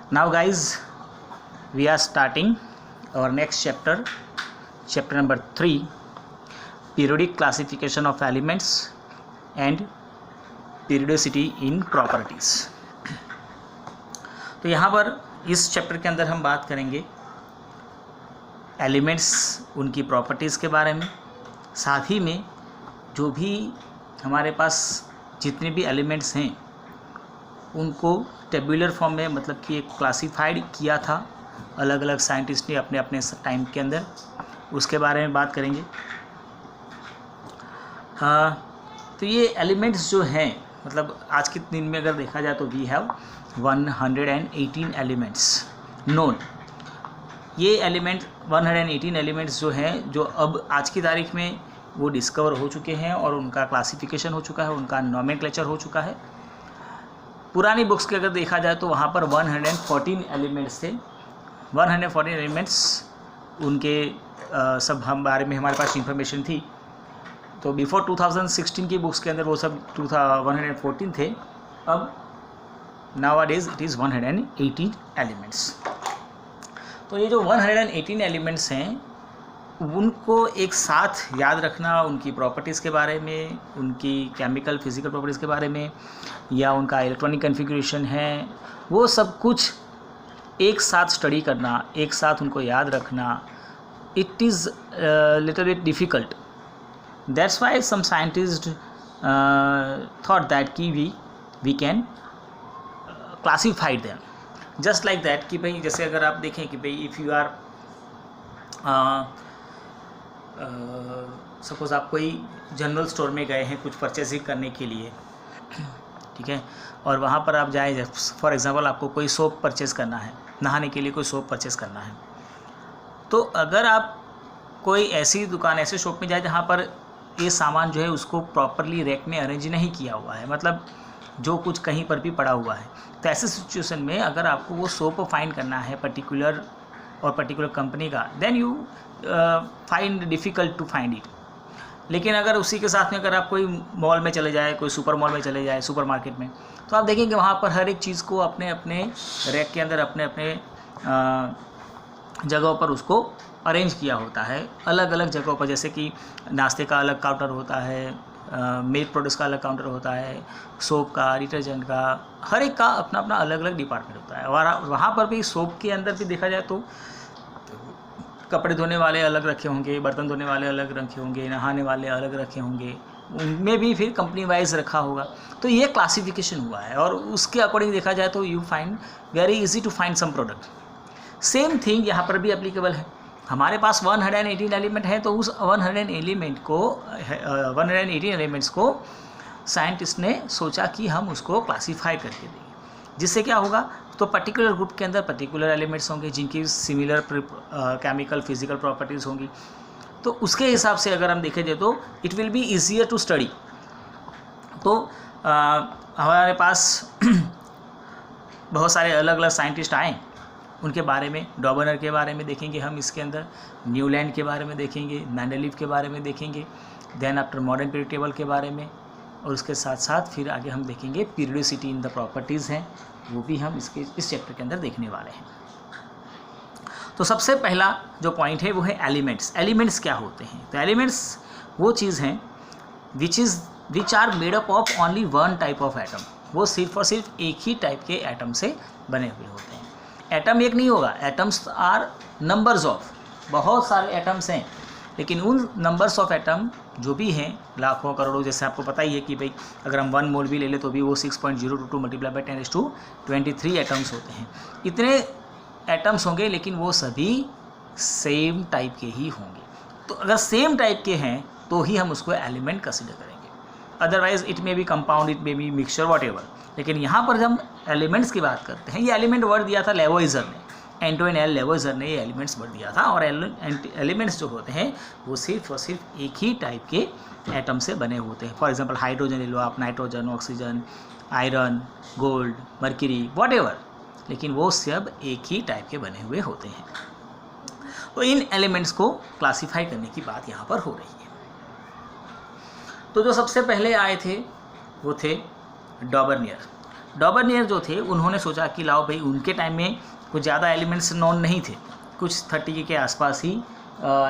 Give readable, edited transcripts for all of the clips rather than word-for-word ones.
Now guys, we are starting our next chapter, chapter number 3, periodic classification of elements and periodicity in properties। तो यहाँ पर इस chapter के अंदर हम बात करेंगे एलिमेंट्स, उनकी प्रॉपर्टीज़ के बारे में, साथ ही में जो भी हमारे पास जितने भी एलिमेंट्स हैं उनको टेबुलर फॉर्म में मतलब कि एक क्लासिफाइड किया था अलग अलग साइंटिस्ट ने अपने अपने टाइम के अंदर, उसके बारे में बात करेंगे। तो ये एलिमेंट्स जो हैं मतलब आज के दिन में अगर देखा जाए तो वी हैव 118 एलिमेंट्स नोन। ये एलिमेंट 118 एलिमेंट्स जो हैं जो अब आज की तारीख में वो डिस्कवर हो चुके हैं और उनका क्लासिफिकेशन हो चुका है, उनका नॉमेनक्लेचर हो चुका है। पुरानी बुक्स के अगर देखा जाए तो वहाँ पर 114 एलिमेंट्स थे। 114 एलिमेंट्स उनके सब हम बारे में हमारे पास इंफॉर्मेशन थी। तो बिफोर 2016 की बुक्स के अंदर वो सब 114 थे। अब नाउअडेज इट इज़ 118 एलिमेंट्स। तो ये जो 118 एलिमेंट्स हैं उनको एक साथ याद रखना, उनकी प्रॉपर्टीज़ के बारे में, उनकी केमिकल फिज़िकल प्रॉपर्टीज़ के बारे में या उनका इलेक्ट्रॉनिक कॉन्फ़िगरेशन है, वो सब कुछ एक साथ स्टडी करना, एक साथ उनको याद रखना, it is little bit difficult. That's why some scientist thought that कि we can classified them just like that कि भाई जैसे अगर आप देखें कि भाई इफ़ यू आर सपोज़ आप कोई जनरल स्टोर में गए हैं कुछ परचेजिंग करने के लिए, ठीक है, और वहाँ पर आप जाए, फॉर एग्ज़ाम्पल आपको कोई सोप परचेज़ करना है, नहाने के लिए कोई सोप परचेज़ करना है, तो अगर आप कोई ऐसी दुकान, ऐसे शॉप में जाए जहाँ पर ये सामान जो है उसको प्रॉपरली रैक में अरेंज नहीं किया हुआ है, मतलब जो कुछ कहीं पर भी पड़ा हुआ है, तो ऐसे सिचुएशन में अगर आपको वो सोप फाइंड करना है पर्टिकुलर कंपनी का, then you find difficult to find it. लेकिन अगर उसी के साथ में अगर आप कोई मॉल में चले जाए, कोई सुपर मॉल में चले जाए, सुपर मार्केट में, तो आप देखेंगे वहाँ पर हर एक चीज़ को अपने अपने रैक के अंदर अपने अपने जगहों पर उसको अरेंज किया होता है, अलग अलग जगहों पर। जैसे कि नाश्ते का अलग काउंटर होता है, मिल्क प्रोडक्ट्स का अलग काउंटर होता है, सोप का, डिटर्जेंट का, हर एक का अपना अपना अलग अलग डिपार्टमेंट होता है। और वहाँ पर भी सोप के अंदर भी देखा जाए तो कपड़े धोने वाले अलग रखे होंगे, बर्तन धोने वाले अलग रखे होंगे, नहाने वाले अलग रखे होंगे, उनमें भी फिर कंपनी वाइज रखा होगा। तो ये क्लासिफिकेशन हुआ है और उसके अकॉर्डिंग देखा जाए तो you find very easy to find some product. Same thing यहाँ पर भी एप्लीकेबल है। हमारे पास 118 एलिमेंट है तो उस 118 एलिमेंट्स को साइंटिस्ट ने सोचा कि हम उसको क्लासीफाई करके देंगे, जिससे क्या होगा, तो पर्टिकुलर ग्रुप के अंदर पर्टिकुलर एलिमेंट्स होंगे जिनकी सिमिलर केमिकल फिजिकल प्रॉपर्टीज़ होंगी। तो उसके हिसाब से अगर हम देखें जाए तो it will be easier to study. तो हमारे पास बहुत सारे अलग अलग साइंटिस्ट आए, उनके बारे में, डॉबनर के बारे में देखेंगे हम इसके अंदर, न्यूलैंड के बारे में देखेंगे, मेंडलीव के बारे में देखेंगे, then after modern period table के बारे में, और उसके साथ साथ फिर आगे हम देखेंगे पीरियोडिसिटी इन द प्रॉपर्टीज़ हैं, वो भी हम इस चैप्टर के अंदर देखने वाले हैं। तो सबसे पहला जो पॉइंट है वो है एलिमेंट्स। एलिमेंट्स क्या होते हैं? तो एलिमेंट्स वो चीज़ हैं which are made up of only one type of atom. वो सिर्फ और सिर्फ एक ही टाइप के एटम से बने हुए होते हैं। एटम एक नहीं होगा, एटम्स आर नंबर्स ऑफ, बहुत सारे एटम्स हैं, लेकिन उन नंबर्स ऑफ एटम जो भी हैं लाखों करोड़ों, जैसे आपको पता ही है कि भाई अगर हम 1 मोल भी ले लें तो भी वो 6.022 मल्टीप्लाई बाई 10⁻23 एटम्स होते हैं। इतने एटम्स होंगे लेकिन वो सभी सेम टाइप के ही होंगे। तो अगर सेम टाइप के हैं तो ही हम उसको एलिमेंट कंसिडर करेंगे, otherwise it may be compound, it may be mixture, whatever. लेकिन यहाँ पर जब हम एलिमेंट्स की बात करते हैं, ये एलिमेंट वर्ड दिया था लेवोइजर ने, एंटोइन एल लेवोइजर ने ये एलिमेंट्स वर्ड दिया था। और एलिमेंट्स जो होते हैं वो सिर्फ और सिर्फ एक ही टाइप के एटम से बने होते हैं। फॉर एग्जांपल हाइड्रोजन ले लो आप, nitrogen, oxygen, iron, gold, mercury, whatever, लेकिन वो सब एक ही टाइप के बने हुए होते हैं। तो इन एलिमेंट्स को क्लासीफाई करने की बात यहाँ पर हो रही है। तो जो सबसे पहले आए थे वो थे डॉबर्नियर। डॉबर्नियर जो थे उन्होंने सोचा कि लाओ भाई, उनके टाइम में कुछ ज़्यादा एलिमेंट्स नॉन नहीं थे, कुछ 30 के आसपास ही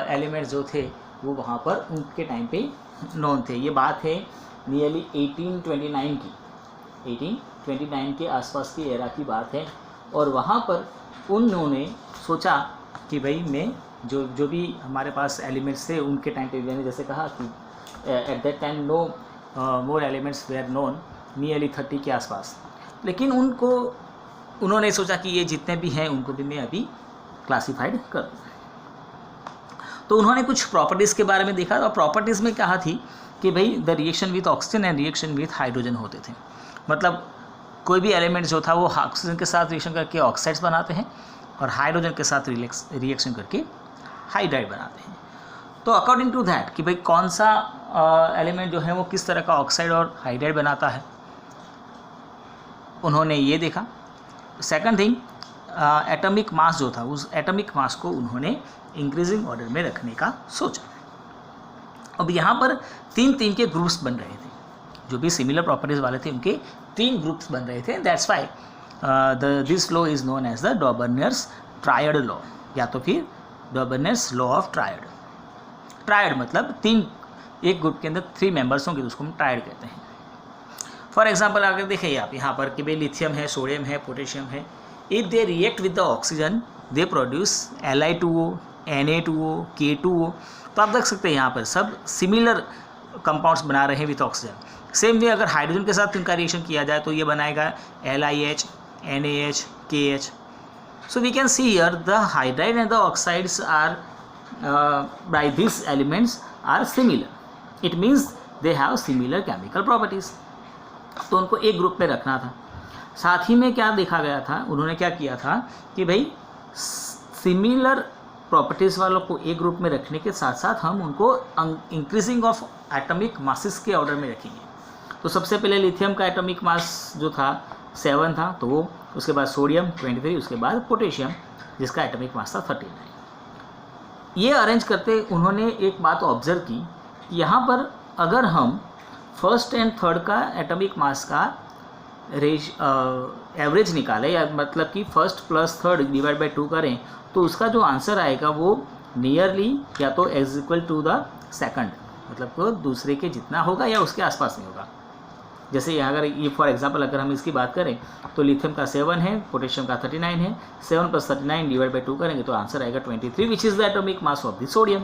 एलिमेंट्स जो थे वो वहाँ पर उनके टाइम पे नॉन थे। ये बात है नियरली 1829 की, 1829 के आसपास की एरा की बात है। और वहाँ पर उन्होंने सोचा कि भाई मैं जो भी हमारे पास एलिमेंट्स थे उनके टाइम पे, मैंने जैसे कहा कि at that time no more elements were known, nearly 30 के आसपास। लेकिन उन्होंने सोचा कि ये जितने भी हैं उनको भी मैं अभी क्लासीफाइड कर दूँ। तो उन्होंने कुछ प्रॉपर्टीज़ के बारे में देखा, और प्रॉपर्टीज़ में कहा थी कि भाई the reaction with oxygen and reaction with hydrogen होते थे। मतलब कोई भी एलिमेंट जो था वो ऑक्सीजन के साथ रिएक्शन करके ऑक्साइड्स बनाते हैं और हाइड्रोजन के साथ रिएक्शन करके हाइड्राइड बनाते हैं। तो अकॉर्डिंग टू दैट कि भाई कौन सा एलिमेंट जो है वो किस तरह का ऑक्साइड और हाइड्राइड बनाता है, उन्होंने ये देखा। सेकंड थिंग, एटॉमिक मास जो था, उस एटॉमिक मास को उन्होंने इंक्रीजिंग ऑर्डर में रखने का सोचा। अब यहाँ पर 3 के ग्रुप्स बन रहे थे, जो भी सिमिलर प्रॉपर्टीज़ वाले थे उनके 3 ग्रुप्स बन रहे थे। That's why this law is known as the Dobereiner's triad law, या तो फिर Dobereiner's law of triad. Triad मतलब 3, एक ग्रुप के अंदर 3 मेंबर्स होंगे तो उसको हम ट्रायड कहते हैं। फॉर एग्जाम्पल अगर देखिए आप यहाँ पर कि भाई लिथियम है, सोडियम है, पोटेशियम है, if they react with the oxygen they produce Li2O, Na2O, K2O। तो आप देख सकते हैं यहाँ पर सब सिमिलर कंपाउंड्स बना रहे हैं विथ ऑक्सीजन। सेम वे अगर हाइड्रोजन के साथ इनका रिएक्शन किया जाए तो ये बनाएगा LiH, NaH, KH। So we can see here the hydride and the oxides are by these elements are similar. It means they have similar chemical properties. तो उनको एक ग्रुप में रखना था। साथ ही में क्या देखा गया था, उन्होंने क्या किया था कि भाई सिमिलर प्रॉपर्टीज़ वालों को एक ग्रुप में रखने के साथ साथ हम उनको इंक्रीजिंग ऑफ एटॉमिक मासेस के ऑर्डर में रखेंगे। तो सबसे पहले लिथियम का एटॉमिक मास जो था 7 था, तो वो उसके बाद सोडियम 23, उसके बाद पोटेशियम जिसका एटॉमिक मास था 39। ये अरेंज करते उन्होंने एक बात ऑब्जर्व की कि यहाँ पर अगर हम फर्स्ट एंड थर्ड का एटॉमिक मास का एवरेज निकालें, या मतलब कि first plus third divide by 2 करें, तो उसका जो आंसर आएगा वो नियरली या तो is equal to the second, मतलब को दूसरे के जितना होगा या उसके आसपास में होगा। जैसे यहाँ अगर ये फॉर एग्जांपल अगर हम इसकी बात करें तो लिथियम का 7 है, पोटेशियम का 39 है, 7 + 39 डिवाइड बाई 2 करेंगे तो आंसर आएगा 23, which is the atomic mass of the sodium.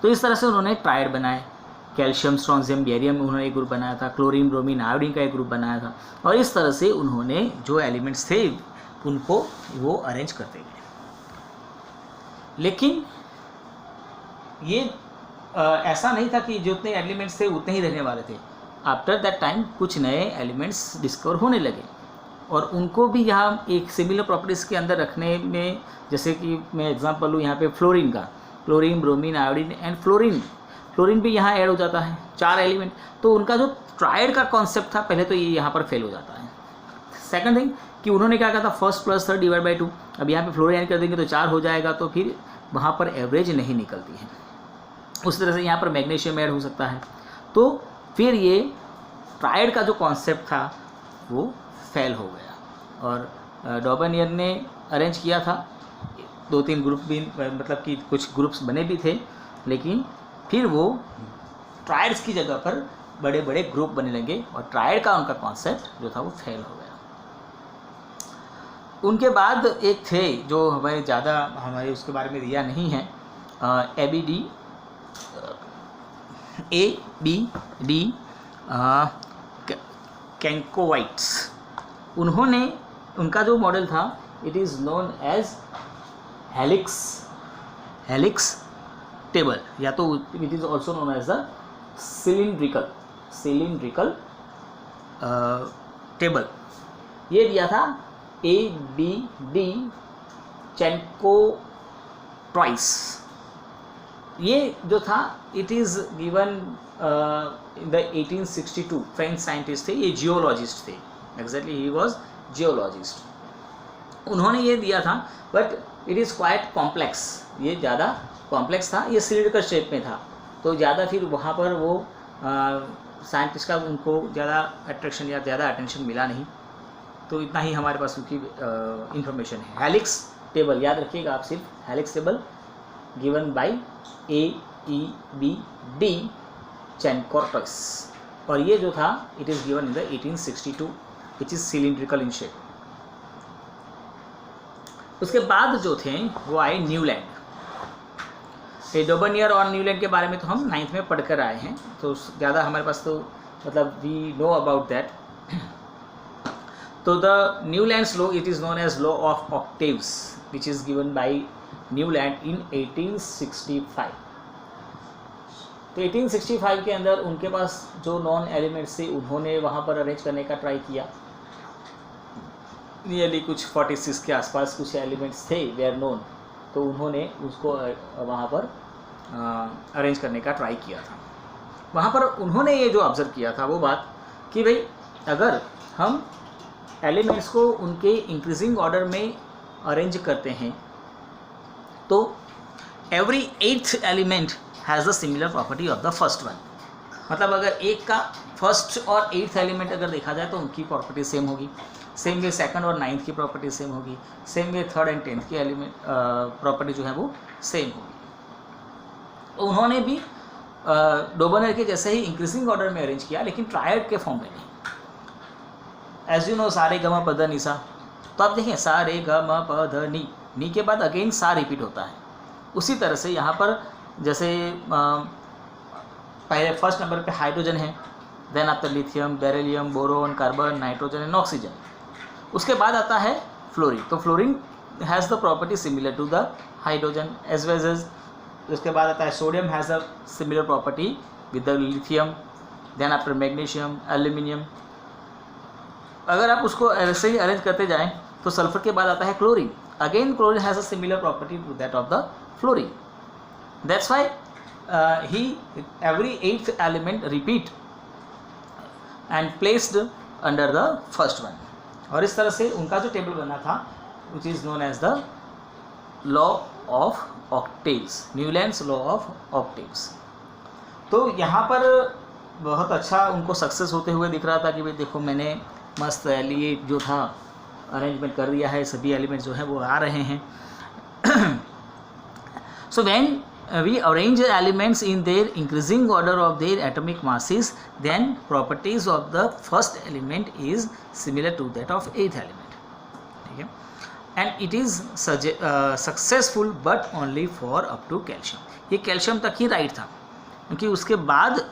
तो इस तरह से उन्होंने ट्रायड बनाए। कैल्शियम, स्ट्रोंजियम, बेरियम उन्होंने एक ग्रुप बनाया था, क्लोरीन, ब्रोमीन, आयोडीन का एक ग्रुप बनाया था, और इस तरह से उन्होंने जो एलिमेंट्स थे उनको वो अरेंज करते गए। लेकिन ये ऐसा नहीं था कि जितने एलिमेंट्स थे उतने ही रहने वाले थे। आफ्टर दैट टाइम कुछ नए एलिमेंट्स डिस्कवर होने लगे और उनको भी यहाँ एक सिमिलर प्रॉपर्टीज़ के अंदर रखने में, जैसे कि मैं एग्जांपल लूँ यहाँ पे फ्लोरीन का, chlorine, bromine, iodine and fluorine भी यहाँ ऐड हो जाता है, 4 एलिमेंट। तो उनका जो ट्रायड का कॉन्सेप्ट था पहले तो ये यहाँ पर फेल हो जाता है। सेकंड थिंग कि उन्होंने क्या कहा था, first plus third divide by 2, अब यहाँ पे फ्लोरीन ऐड कर देंगे तो 4 हो जाएगा, तो फिर वहाँ पर एवरेज नहीं निकलती है। उस तरह से यहाँ पर मैग्नीशियम ऐड हो सकता है, तो फिर ये ट्रायड का जो कॉन्सेप्ट था वो फेल हो गया। और डॉबर्नियर ने अरेंज किया था 2-3 ग्रुप भी, मतलब कि कुछ ग्रुप्स बने भी थे, लेकिन फिर वो ट्रायड्स की जगह पर बड़े बड़े ग्रुप बनने लगे और ट्रायड का उनका कॉन्सेप्ट जो था वो फेल हो गया। उनके बाद एक थे जो हमारे उसके बारे में दिया नहीं है, ABD कैंकोवाइट्स। उनका जो मॉडल था it is known as helix table, या तो it is also known as the cylindrical table. ये दिया था ABD कैंकोवाइट्स। ये जो था it is given in the 1862, French scientist थे, ये जियोलॉजिस्ट थे, एग्जैक्टली ही वाज जियोलॉजिस्ट। उन्होंने ये दिया था, but it is quite complex, ये ज़्यादा कॉम्प्लेक्स था, ये सिलिंड्रिकल शेप में था, तो ज़्यादा फिर वहाँ पर वो साइंटिस्ट का उनको ज़्यादा अट्रैक्शन या ज़्यादा अटेंशन मिला नहीं, तो इतना ही हमारे पास उनकी इंफॉर्मेशन है। हेलिक्स टेबल याद रखिएगा आप, सिर्फ helix table given by AEBD चैनकोर्टस, और ये जो था it is given in the 1862 which is cylindrical in shape. उसके बाद जो थे वो आए न्यूलैंड। ये डोबनियर और न्यूलैंड के बारे में तो हम 9th में पढ़कर आए हैं, तो ज़्यादा हमारे पास तो मतलब वी नो अबाउट दैट। तो the Newlands law it is known as law of octaves which is given by Newland in 1865। तो 1865 के अंदर उनके पास जो नॉन एलिमेंट्स थे उन्होंने वहाँ पर अरेंज करने का ट्राई किया। नियरली कुछ 46 के आसपास कुछ एलिमेंट्स थे वेयर नोन, तो उन्होंने उसको वहाँ पर अरेंज करने का ट्राई किया था। वहाँ पर उन्होंने ये जो ऑब्ज़र्व किया था वो बात कि भाई अगर हम एलिमेंट्स को उनके इंक्रीजिंग ऑर्डर में अरेंज करते हैं तो every 8th element has the similar property of the first one. मतलब अगर एक का फर्स्ट और 8th एलिमेंट अगर देखा जाए तो उनकी प्रॉपर्टी सेम होगी, सेम वे सेकंड और 9th की प्रॉपर्टी सेम होगी, same way 3rd and 10th की एलिमेंट प्रॉपर्टी जो है वो सेम होगी। तो उन्होंने भी डोबनर के जैसे ही इंक्रीजिंग ऑर्डर में अरेंज किया, लेकिन ट्रायड के फॉर्म में नहीं। एज यू नो सा रे ग म प ध नि सा, तो आप देखें सा रे ग म प ध नी के बाद अगेन सा रिपीट होता है। उसी तरह से यहाँ पर जैसे पहले फर्स्ट नंबर पे हाइड्रोजन है, then after lithium, beryllium, boron, carbon, nitrogen and oxygen. उसके बाद आता है फ्लोरीन, तो fluorine has the property similar to the hydrogen as well as. उसके बाद आता है sodium has a similar property with the lithium, then after magnesium, aluminium. अगर आप उसको ऐसे ही अरेंज करते जाएं तो सल्फर के बाद आता है chlorine, again chlorine has a similar property to that of the fluorine. That's why he every 8th element repeat and placed under the first one. और इस तरह से उनका जो टेबल बना था which is known as the law of octaves, Newlands law of octaves. तो यहाँ पर बहुत अच्छा उनको सक्सेस होते हुए दिख रहा था कि भाई देखो मैंने मस्त लिए जो था अरेंजमेंट कर दिया है, सभी एलिमेंट्स जो हैं वो आ रहे हैं। So when we arrange elements in their increasing order of their atomic masses, then properties of the first element is similar to that of 8th element, ठीक है। and it is successful but only for up to calcium। ये calcium तक ही right था, क्योंकि उसके बाद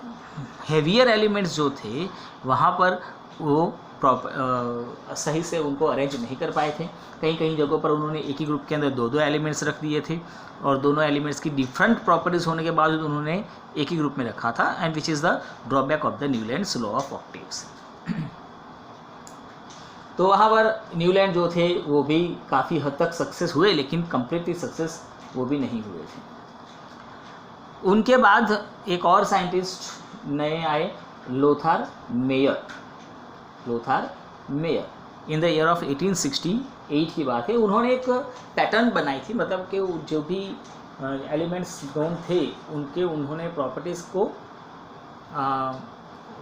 heavier elements जो थे वहाँ पर वो सही से उनको अरेंज नहीं कर पाए थे। कहीं कहीं जगहों पर उन्होंने एक ही ग्रुप के अंदर दो एलिमेंट्स रख दिए थे, और दोनों एलिमेंट्स की डिफरेंट प्रॉपर्टीज़ होने के बावजूद उन्होंने एक ही ग्रुप में रखा था, and which is the drawback of the Newlands law of octaves. तो वहाँ पर न्यूलैंड जो थे वो भी काफ़ी हद तक सक्सेस हुए, लेकिन कंप्लीटली सक्सेस वो भी नहीं हुए थे। उनके बाद एक और साइंटिस्ट नए आए, Lothar mayor. In the year of 1868 की बात है। उन्होंने एक पैटर्न बनाई थी, मतलब कि जो भी एलिमेंट्स नोन थे उनके उन्होंने प्रॉपर्टीज़ को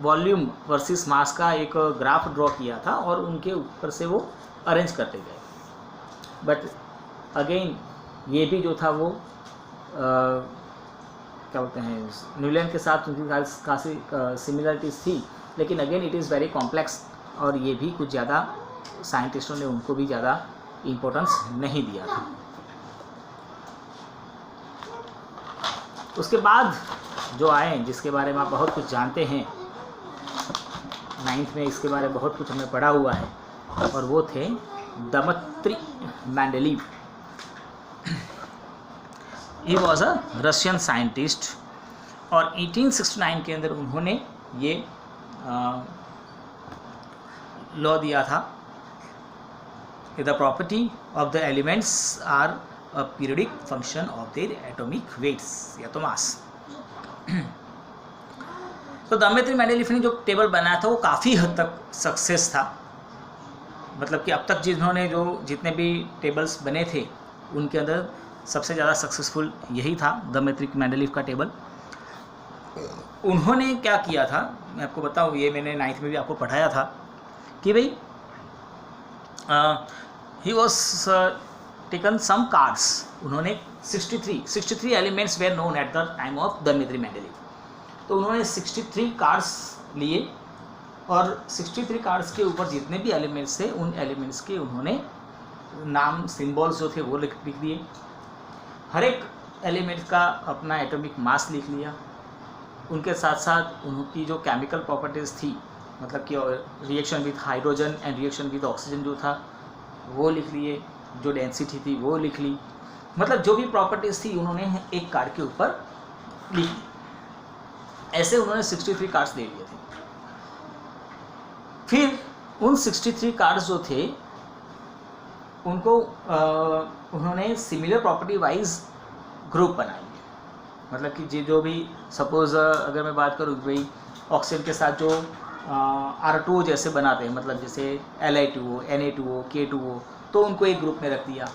वॉल्यूम वर्सेस मास का एक ग्राफ ड्रॉ किया था और उनके ऊपर से वो अरेंज करते गए। बट अगेन ये भी जो था वो क्या बोलते हैं, न्यूलैंड के साथ उनकी काफ़ी सिमिलरिटीज़ थी, लेकिन again it is very complex, और ये भी कुछ ज़्यादा साइंटिस्टों ने उनको भी ज़्यादा इम्पोर्टेंस नहीं दिया था। उसके बाद जो आए, जिसके बारे में आप बहुत कुछ जानते हैं, 9th में इसके बारे में बहुत कुछ हमने पढ़ा हुआ है, और वो थे Dmitri Mendeleev. He was a Russian scientist, और 1869 के अंदर उन्होंने ये लॉ दिया था कि the property of the elements are a periodic function of their atomic weights या तो मास। तो दमित्री मेंडेलीव ने जो टेबल बनाया था वो काफ़ी हद तक सक्सेस था, मतलब कि अब तक जिन्होंने जो जितने भी टेबल्स बने थे उनके अंदर सबसे ज़्यादा सक्सेसफुल यही था दमित्री मेंडेलीव का टेबल। उन्होंने क्या किया था, मैं आपको बताऊँ, ये मैंने 9th में भी आपको पढ़ाया था कि भाई he was taken some cards, उन्होंने 63 elements were known at the time of Dmitri Mendeleev. तो उन्होंने 63 कार्ड्स लिए और 63 कार्ड्स के ऊपर जितने भी एलिमेंट्स थे उन एलिमेंट्स के उन्होंने नाम, सिंबल्स जो थे वो लिख दिए। हर एक एलिमेंट का अपना एटॉमिक मास लिख लिया। उनके साथ साथ उनकी जो केमिकल प्रॉपर्टीज़ थी, मतलब कि reaction with hydrogen and reaction with oxygen जो था वो लिख लिए, जो डेंसिटी थी वो लिख ली, मतलब जो भी प्रॉपर्टीज़ थी उन्होंने एक कार्ड के ऊपर लिख ली। ऐसे उन्होंने 63 कार्ड्स ले लिए थे। फिर उन 63 कार्ड्स जो थे उनको उन्होंने सिमिलर प्रॉपर्टी वाइज ग्रुप बना लिया। मतलब कि जो भी सपोज अगर मैं बात करूँ भाई ऑक्सीजन के साथ जो R2O जैसे बनाते हैं, मतलब जैसे Li2O, Na2O, K2O, तो उनको एक ग्रुप में रख दिया।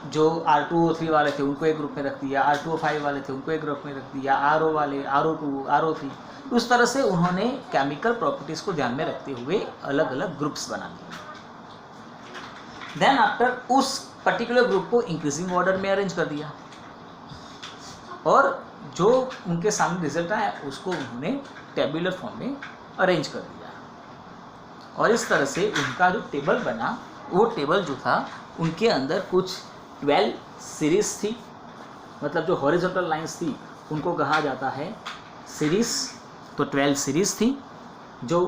जो R2O3 वाले थे उनको एक ग्रुप में रख दिया, R2O5 वाले थे उनको एक ग्रुप में रख दिया, RO वाले, RO2, RO3, उस तरह से उन्होंने केमिकल प्रॉपर्टीज़ को ध्यान में रखते हुए अलग अलग ग्रुप्स बना लिए। देन आफ्टर उस पर्टिकुलर ग्रुप को इंक्रीजिंग ऑर्डर में अरेंज कर दिया और जो उनके सामने रिजल्ट आया उसको उन्होंने टेबुलर फॉर्म में अरेंज कर दिया। और इस तरह से उनका जो टेबल बना, वो टेबल जो था उनके अंदर कुछ 12 सीरीज़ थी, मतलब जो हॉरिजॉन्टल लाइंस थी उनको कहा जाता है सीरीज़। तो 12 सीरीज़ थी, जो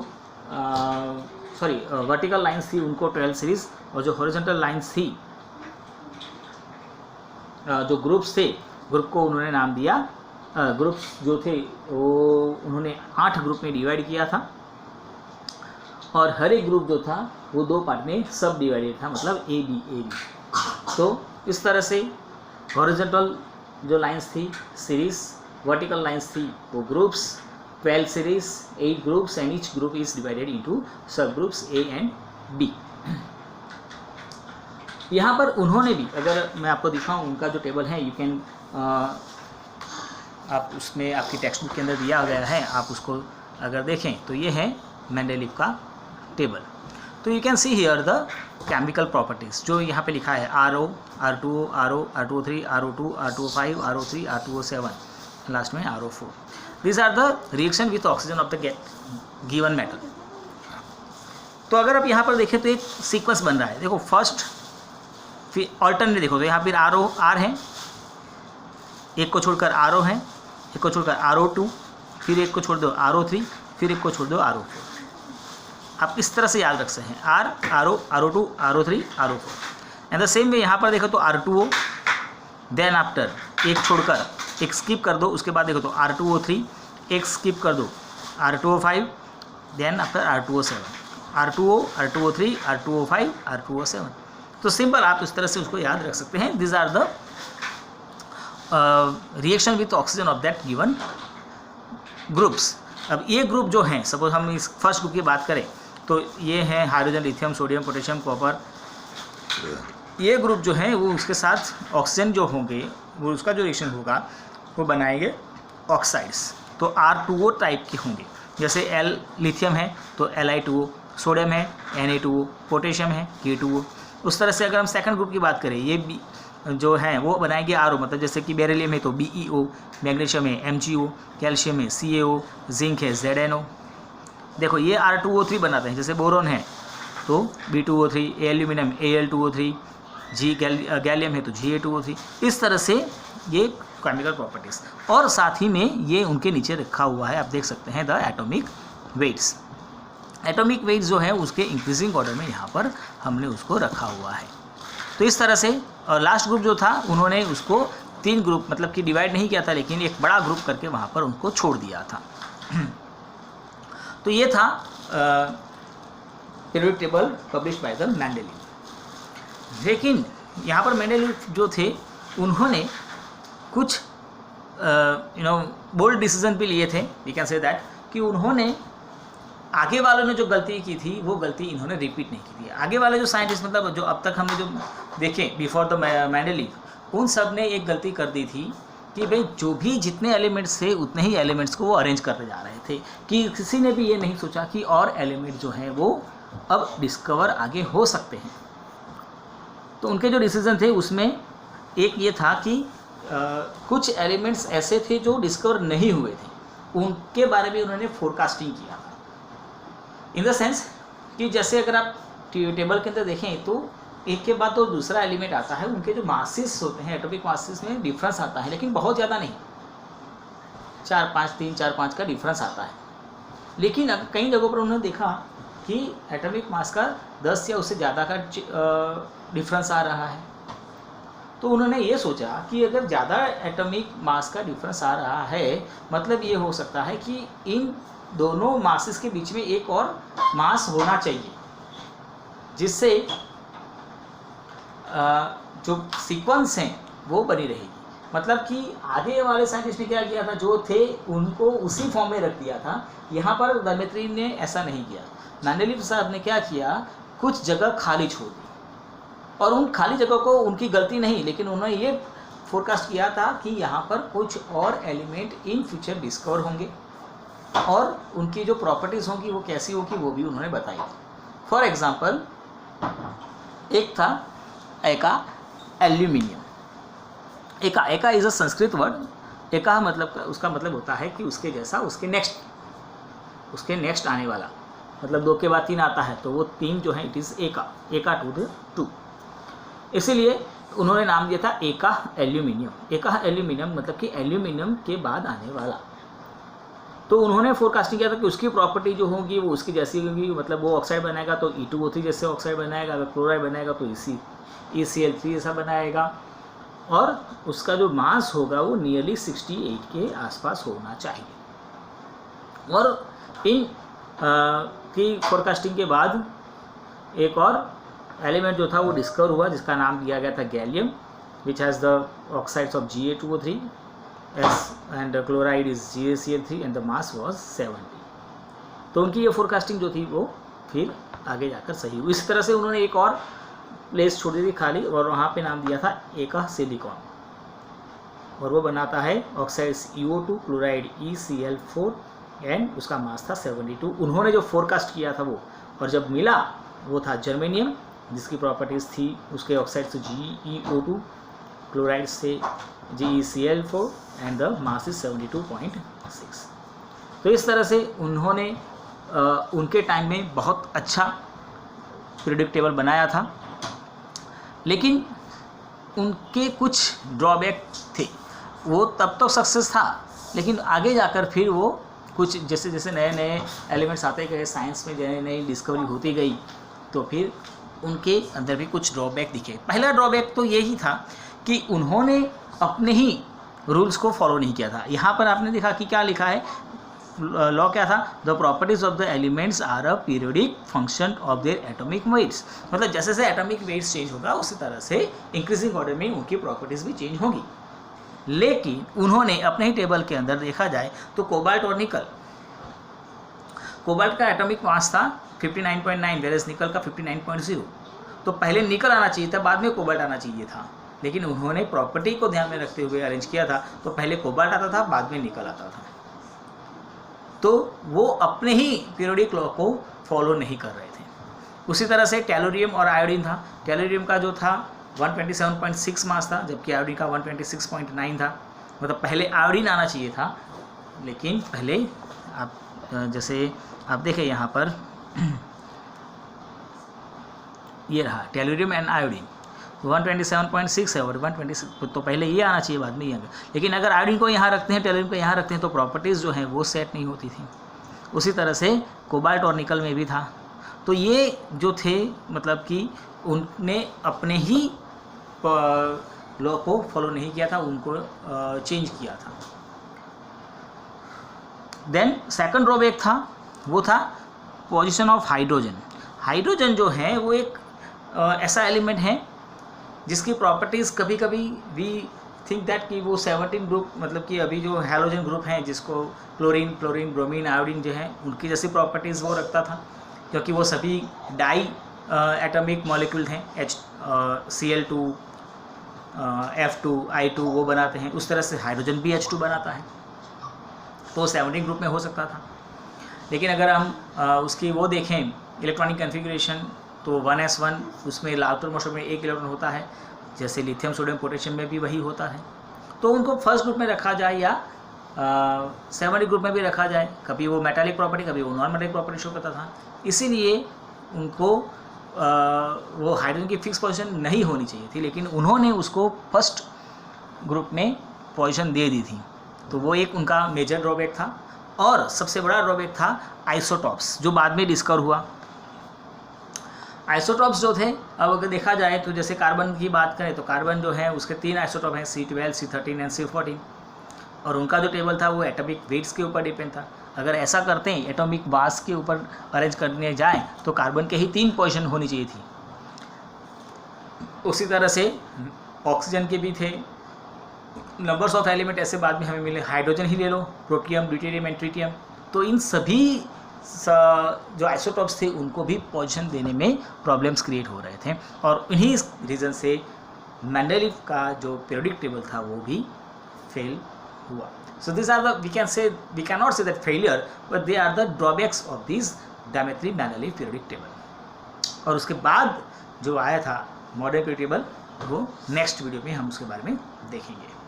वर्टिकल लाइंस थी उनको 12 सीरीज़, और जो हॉरिजॉन्टल लाइंस थी, जो ग्रुप्स थे, ग्रुप को उन्होंने नाम दिया, ग्रुप्स जो थे वो उन्होंने 8 ग्रुप में डिवाइड किया था और हर एक ग्रुप जो था वो 2 पार्ट में सब डिवाइडेड था, मतलब ए बी। तो इस तरह से हॉरिजॉन्टल जो लाइंस थी सीरीज़, वर्टिकल लाइंस थी वो groups, 12 series, 8 groups and each group is divided into sub groups A and B. यहाँ पर उन्होंने भी, अगर मैं आपको दिखाऊँ उनका जो टेबल है, यू कैन आप उसमें आपकी टेक्स्ट बुक के अंदर दिया गया है, आप उसको अगर देखें तो ये है मेंडेलीव का टेबल। तो you can see here the chemical properties जो यहाँ पे लिखा है RO, R2O, RO, R2O3, RO2, R2O5, RO3, R2O7, last में RO4। These are the reaction with oxygen of the given metal। तो अगर आप यहाँ पर देखें तो एक सीक्वेंस बन रहा है। देखो फर्स्ट, फिर ऑल्टरनेट देखो तो यहाँ पर R है, एक को छोड़कर RO है, एक को छोड़कर RO2, फिर एक को छोड़ दो RO3, फिर एक को छोड़ दो RO4। आप इस तरह से याद रख सकते हैं R, RO, RO2, RO3, RO4। And the same way यहाँ पर देखो तो R2O, देन आफ्टर एक छोड़कर एक स्किप कर दो, उसके बाद देखो तो R2O3, एक स्किप कर दो R2O5, then after R2O7, R2O, R2O3, R2O5, R2O7। तो सिंपल आप इस तरह से उसको याद रख सकते हैं। This are the reaction with oxygen of that given groups. अब ये ग्रुप जो हैं, सपोज हम इस फर्स्ट ग्रुप की बात करें तो ये हैं hydrogen, lithium, sodium, potassium, copper. ये ग्रुप जो है वो उसके साथ ऑक्सीजन जो होंगे, वो उसका जो रिएक्शन होगा वो बनाएंगे ऑक्साइड्स। तो R2O टाइप के होंगे, जैसे L लिथियम है तो Li2O, सोडियम है Na2O, पोटेशियम है K2O। उस तरह से अगर हम सेकंड ग्रुप की बात करें, ये भी जो है वो बनाएंगे RO, मतलब जैसे कि बेरिलियम है तो BeO, मैग्नीशियम है MgO, कैल्शियम है CaO, जिंक है ZnO। देखो ये R2O3 बनाते हैं, जैसे बोरोन है तो B2O3, एल्यूमिनियम Al2O3, गैलियम है तो Ga2O3। इस तरह से ये केमिकल प्रॉपर्टीज़, और साथ ही में ये उनके नीचे रखा हुआ है, आप देख सकते हैं the atomic weights. Atomic weights जो है उसके इंक्रीजिंग ऑर्डर में यहाँ पर हमने उसको रखा हुआ है। तो इस तरह से, और लास्ट ग्रुप जो था उन्होंने उसको 3 ग्रुप मतलब कि डिवाइड नहीं किया था, लेकिन एक बड़ा ग्रुप करके वहाँ पर उनको छोड़ दिया था। तो ये था periodic table published by the Mendeleev. लेकिन यहाँ पर मेंडेलीव जो थे उन्होंने कुछ बोल्ड डिसीजन भी लिए थे, वी कैन से दैट, कि उन्होंने आगे वालों ने जो गलती की थी वो गलती इन्होंने रिपीट नहीं की थी। आगे वाले जो साइंटिस्ट, मतलब जो अब तक हमने जो देखे बिफोर द मेंडेलीव, उन सब ने एक गलती कर दी थी कि भाई जो भी जितने एलिमेंट्स थे उतने ही एलिमेंट्स को वो अरेंज करते जा रहे थे, कि किसी ने भी ये नहीं सोचा कि और एलिमेंट जो हैं वो अब डिस्कवर आगे हो सकते हैं। तो उनके जो डिसीजन थे उसमें एक ये था कि कुछ एलिमेंट्स ऐसे थे जो डिस्कवर नहीं हुए थे, उनके बारे में उन्होंने फोरकास्टिंग किया था। इन द सेंस कि जैसे अगर आप टेबल के अंदर देखें तो एक के बाद तो दूसरा एलिमेंट आता है, उनके जो मासेस होते हैं, एटॉमिक मासेस में डिफरेंस आता है, लेकिन बहुत ज़्यादा नहीं, 4-5 3 4-5 का डिफरेंस आता है। लेकिन अब कई जगहों पर उन्होंने देखा कि एटॉमिक मास का 10 या उससे ज़्यादा का डिफरेंस आ रहा है। तो उन्होंने ये सोचा कि अगर ज़्यादा एटॉमिक मास का डिफरेंस आ रहा है, मतलब ये हो सकता है कि इन दोनों मासेस के बीच में एक और मास होना चाहिए, जिससे जो सीक्वेंस हैं वो बनी रहेगी। मतलब कि आगे वाले साइंटिस्ट ने क्या किया था, जो थे उनको उसी फॉर्म में रख दिया था। यहाँ पर दमेत्री ने ऐसा नहीं किया। मेंडलीव साहब ने क्या किया, कुछ जगह खाली छोड़ दी, और उन खाली जगह को उनकी गलती नहीं, लेकिन उन्होंने ये फोरकास्ट किया था कि यहाँ पर कुछ और एलिमेंट इन फ्यूचर डिस्कवर होंगे और उनकी जो प्रॉपर्टीज़ होंगी वो कैसी होगी वो भी उन्होंने बताई थी। फॉर एग्जांपल एक था एका एल्यूमिनियम। एका इज़ अ संस्कृत वर्ड। एका मतलब उसका मतलब होता है कि उसके जैसा, उसके नेक्स्ट आने वाला, मतलब 2 के बाद 3 आता है, तो वो 3 जो है इट इज़ एका टू द 2, इसीलिए उन्होंने नाम दिया था एका एल्यूमिनियम। एका एल्यूमिनियम मतलब कि एल्यूमिनियम के बाद आने वाला। तो उन्होंने फोरकास्टिंग किया था कि उसकी प्रॉपर्टी जो होगी वो उसकी जैसी होगी, मतलब वो ऑक्साइड बनाएगा तो E2O3 जैसे ऑक्साइड बनाएगा, अगर क्लोराइड बनाएगा तो ECl3 जैसा बनाएगा, और उसका जो मास होगा वो नियरली 68 के आसपास होना चाहिए। और इन की फोरकास्टिंग के बाद एक और एलिमेंट जो था वो डिस्कवर हुआ, जिसका नाम दिया गया था gallium, which has the oxides of Ga2O3 and chloride is GaCl3 and the mass was 70। तो उनकी ये फोरकास्टिंग जो थी वो फिर आगे जाकर सही हुई। इस तरह से उन्होंने एक और प्लेस छोड़ दी थी खाली, और वहाँ पे नाम दिया था एका सिलिकॉन, और वो बनाता है oxides EO2, chloride ECl4 and उसका मास था 72। उन्होंने जो फोरकास्ट किया था वो, और जब मिला वो था जर्मेनियम, जिसकी प्रॉपर्टीज़ थी उसके ऑक्साइड से GeO2, क्लोराइड से GeCl4 and the mass is 72.6। तो इस तरह से उन्होंने उनके टाइम में बहुत अच्छा पीरियोडिक टेबल बनाया था, लेकिन उनके कुछ ड्रॉबैक थे। वो तब तो सक्सेस था, लेकिन आगे जाकर फिर वो कुछ जैसे जैसे नए नए एलिमेंट्स आते गए, साइंस में नई नई डिस्कवरी होती गई, तो फिर उनके अंदर भी कुछ ड्रॉबैक दिखे। पहला ड्रॉबैक तो यही था कि उन्होंने अपने ही रूल्स को फॉलो नहीं किया था। यहाँ पर आपने देखा कि क्या लिखा है, लॉ क्या था, the properties of the elements are a periodic function of their atomic weights. मतलब जैसे जैसे एटॉमिक वेट्स चेंज होगा उसी तरह से इंक्रीजिंग ऑर्डर में उनकी प्रॉपर्टीज़ भी चेंज होगी। लेकिन उन्होंने अपने ही टेबल के अंदर देखा जाए तो कोबाल्ट और निकल, कोबाल्ट का एटॉमिक मास था 59.9, वेरेस निकल का 59.0। तो पहले निकल आना चाहिए था, बाद में कोबाल्ट आना चाहिए था, लेकिन उन्होंने प्रॉपर्टी को ध्यान में रखते हुए अरेंज किया था। तो पहले कोबाल्ट आता था, बाद में निकल आता था। तो वो अपने ही पीरियोडिक लॉ को फॉलो नहीं कर रहे थे। उसी तरह से टेलोरियम और आयोडीन था। टेलोरियम का जो था 127.6 मास था, जबकि आयोडीन का 126.9 था। मतलब पहले आयोडीन आना चाहिए था, लेकिन पहले आप जैसे आप देखें यहाँ पर ये रहा टेलोरियम एंड आयोडीन 127.6 है और 126, तो पहले ये आना चाहिए, बाद में ये आएगा। लेकिन अगर आयोडीन को यहाँ रखते हैं, टेलोरियम को यहाँ रखते हैं, तो प्रॉपर्टीज़ जो हैं वो सेट नहीं होती थी। उसी तरह से कोबाल्ट और निकल में भी था। तो ये जो थे मतलब कि उनने अपने ही लॉ को फॉलो नहीं किया था, उनको चेंज किया था। देन सेकंड ड्रॉबैक था, वो था पोजीशन ऑफ हाइड्रोजन। हाइड्रोजन जो है वो एक ऐसा एलिमेंट है जिसकी प्रॉपर्टीज़ कभी कभी वी थिंक दैट कि वो 17 ग्रुप, मतलब कि अभी जो हैलोजन ग्रुप हैं जिसको क्लोरीन, ब्रोमीन, आयोडीन जो है उनकी जैसी प्रॉपर्टीज़ वो रखता था, क्योंकि वो सभी डाई एटॉमिक मॉलिक्यूल हैं, Cl2 F2 I2 वो बनाते हैं, उस तरह से हाइड्रोजन भी H2 बनाता है, तो 17 ग्रुप में हो सकता था। लेकिन अगर हम उसकी वो देखें इलेक्ट्रॉनिक कन्फिग्रेशन, तो 1s1 उसमें आउटर मोस्ट में 1 इलेक्ट्रॉन होता है, जैसे लिथियम सोडियम पोटेशियम में भी वही होता है। तो उनको फर्स्ट ग्रुप में रखा जाए या 7 ग्रुप में भी रखा जाए, कभी वो मेटालिक प्रॉपर्टी कभी वो नॉन मेटालिक प्रॉपर्टी शो करता था, इसीलिए उनको वो हाइड्रोजन की फिक्स पोजीशन नहीं होनी चाहिए थी, लेकिन उन्होंने उसको फर्स्ट ग्रुप में पोजीशन दे दी थी। तो वो एक उनका मेजर ड्रॉबैक था। और सबसे बड़ा ड्रॉबैक था आइसोटॉप्स, जो बाद में डिस्कवर हुआ। आइसोटॉप्स जो थे, अब अगर देखा जाए तो जैसे कार्बन की बात करें तो कार्बन जो है उसके 3 आइसोटॉप हैं, C12, C13 एंड C14, और उनका जो टेबल था वो एटॉमिक वेट्स के ऊपर डिपेंड था। अगर ऐसा करते हैं एटॉमिक मास के ऊपर अरेंज करने जाए तो कार्बन के ही 3 पोजीशन होनी चाहिए थी। उसी तरह से ऑक्सीजन के भी थे। नंबर्स ऑफ एलिमेंट ऐसे बाद में हमें मिले, हाइड्रोजन ही ले लो, प्रोटियम, ड्यूटेरियम एंड ट्रिटियम। तो इन सभी जो आइसोटॉप्स थे उनको भी पोजीशन देने में प्रॉब्लम्स क्रिएट हो रहे थे, और इन्हीं रीज़न से मेंडलीव का जो पीरियोडिक टेबल था वो भी फेल हुआ। So these are the, we cannot say that failure, but they are the drawbacks of these Dmitry Mendeleev periodic table। और उसके बाद जो आया था मॉडर्न पीरियोडिक टेबल, वो नेक्स्ट वीडियो में हम उसके बारे में देखेंगे।